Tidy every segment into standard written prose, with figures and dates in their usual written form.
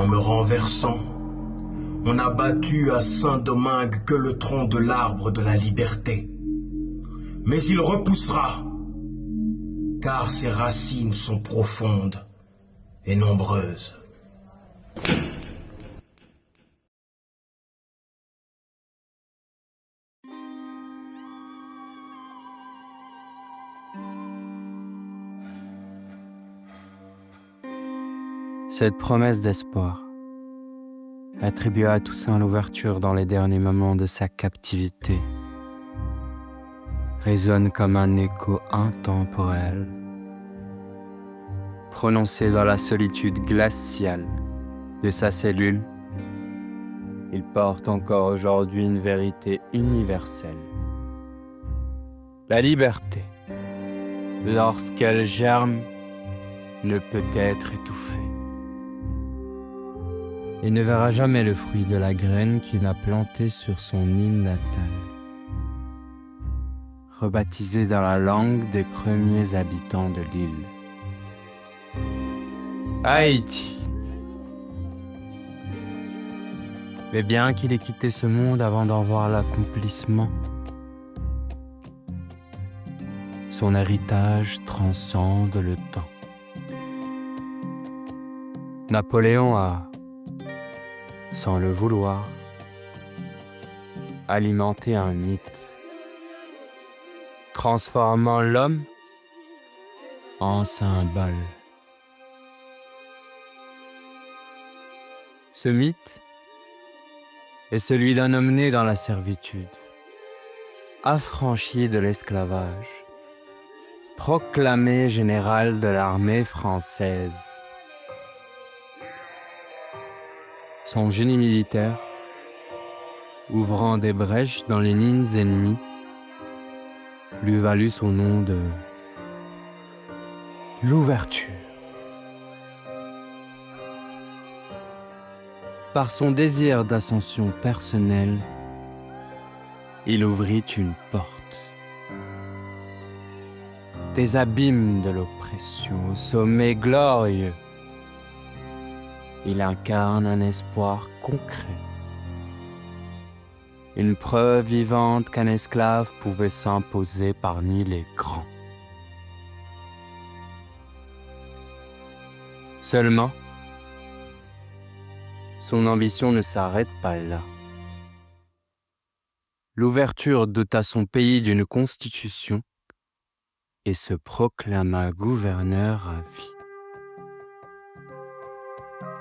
En me renversant, on a battu à Saint-Domingue que le tronc de l'arbre de la liberté. Mais il repoussera, car ses racines sont profondes et nombreuses. Cette promesse d'espoir attribua à Toussaint l'ouverture dans les derniers moments de sa captivité résonne comme un écho intemporel, prononcé dans la solitude glaciale de sa cellule. Il porte encore aujourd'hui une vérité universelle. La liberté, lorsqu'elle germe, ne peut être étouffée et ne verra jamais le fruit de la graine qu'il a plantée sur son île natale, rebaptisée dans la langue des premiers habitants de l'île. Haïti. Mais bien qu'il ait quitté ce monde avant d'en voir l'accomplissement, son héritage transcende le temps. Napoléon a, sans le vouloir, alimenté un mythe, transformant l'homme en symbole. Ce mythe est celui d'un homme né dans la servitude, affranchi de l'esclavage, proclamé général de l'armée française. Son génie militaire, ouvrant des brèches dans les lignes ennemies, lui valut son nom de l'ouverture. Par son désir d'ascension personnelle, il ouvrit une porte. Des abîmes de l'oppression au sommet glorieux, il incarne un espoir concret, une preuve vivante qu'un esclave pouvait s'imposer parmi les grands. Seulement, son ambition ne s'arrête pas là. L'ouverture dota son pays d'une constitution et se proclama gouverneur à vie.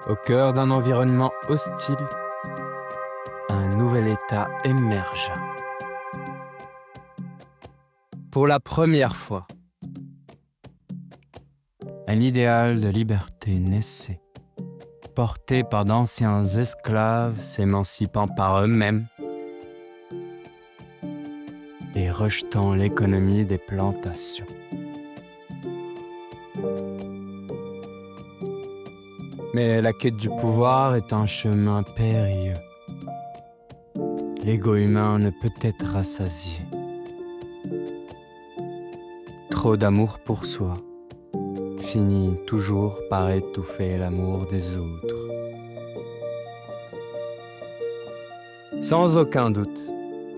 Au cœur d'un environnement hostile, un nouvel État émergea. Pour la première fois, un idéal de liberté naissait, porté par d'anciens esclaves s'émancipant par eux-mêmes et rejetant l'économie des plantations. Mais la quête du pouvoir est un chemin périlleux. L'ego humain ne peut être rassasié. Trop d'amour pour soi finit toujours par étouffer l'amour des autres. Sans aucun doute,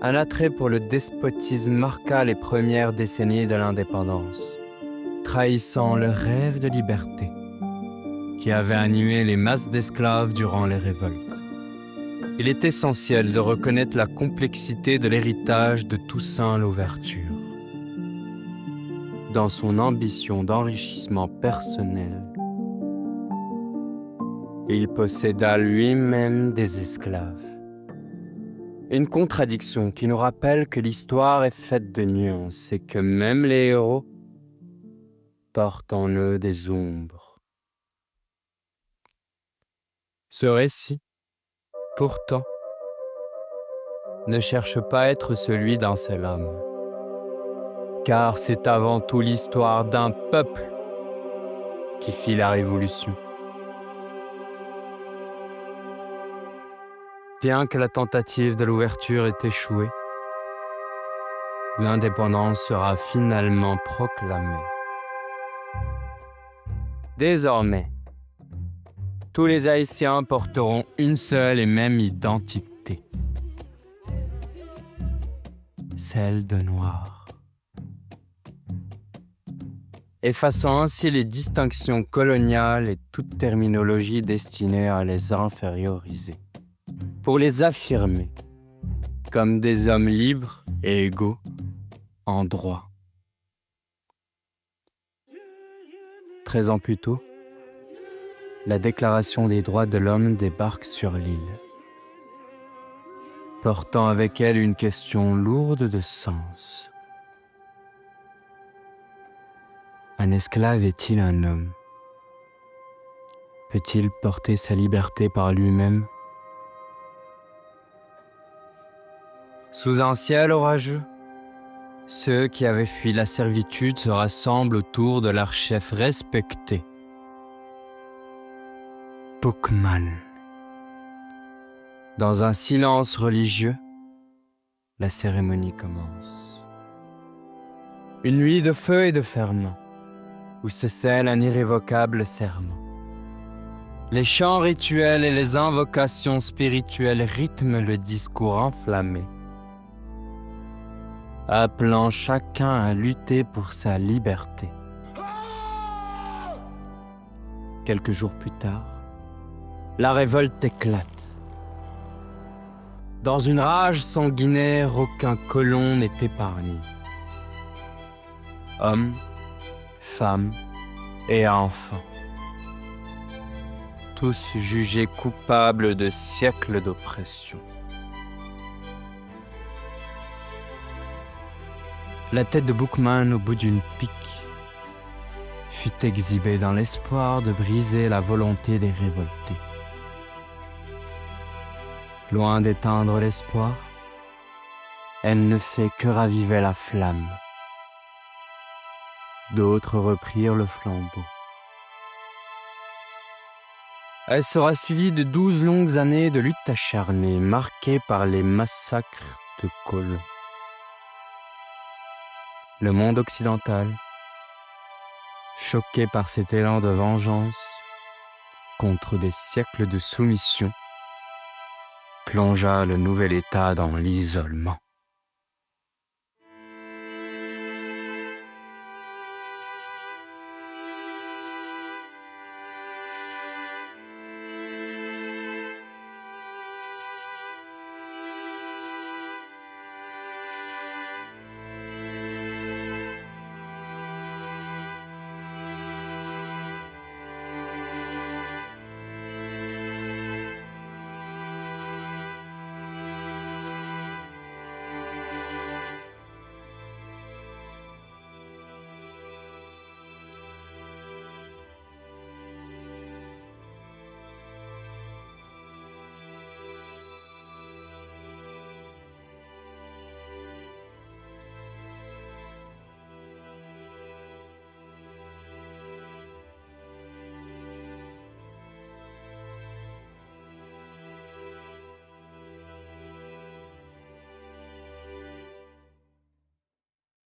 un attrait pour le despotisme marqua les premières décennies de l'indépendance, trahissant le rêve de liberté qui avait animé les masses d'esclaves durant les révoltes. Il est essentiel de reconnaître la complexité de l'héritage de Toussaint l'Ouverture. Dans son ambition d'enrichissement personnel, il posséda lui-même des esclaves. Une contradiction qui nous rappelle que l'histoire est faite de nuances et que même les héros portent en eux des ombres. Ce récit pourtant, ne cherche pas à être celui d'un seul homme, car c'est avant tout l'histoire d'un peuple qui fit la révolution. Bien que la tentative de l'ouverture ait échoué, l'indépendance sera finalement proclamée. Désormais, tous les Haïtiens porteront une seule et même identité, celle de noir. Effaçant ainsi les distinctions coloniales et toute terminologie destinée à les inférioriser, pour les affirmer comme des hommes libres et égaux en droit. 13 ans plus tôt, la Déclaration des droits de l'homme débarque sur l'île, portant avec elle une question lourde de sens. Un esclave est-il un homme? Peut-il porter sa liberté par lui-même? Sous un ciel orageux, ceux qui avaient fui la servitude se rassemblent autour de leur chef respecté, Boukman. Dans un silence religieux, la cérémonie commence. Une nuit de feu et de ferment, où se scelle un irrévocable serment. Les chants rituels et les invocations spirituelles rythment le discours enflammé, appelant chacun à lutter pour sa liberté. Quelques jours plus tard, la révolte éclate. Dans une rage sanguinaire, aucun colon n'est épargné. Hommes, femmes et enfants, tous jugés coupables de siècles d'oppression. La tête de Boukman au bout d'une pique fut exhibée dans l'espoir de briser la volonté des révoltés. Loin d'éteindre l'espoir, elle ne fait que raviver la flamme. D'autres reprirent le flambeau. Elle sera suivie de 12 longues années de lutte acharnée, marquées par les massacres de colons. Le monde occidental, choqué par cet élan de vengeance contre des siècles de soumission, plongea le nouvel État dans l'isolement.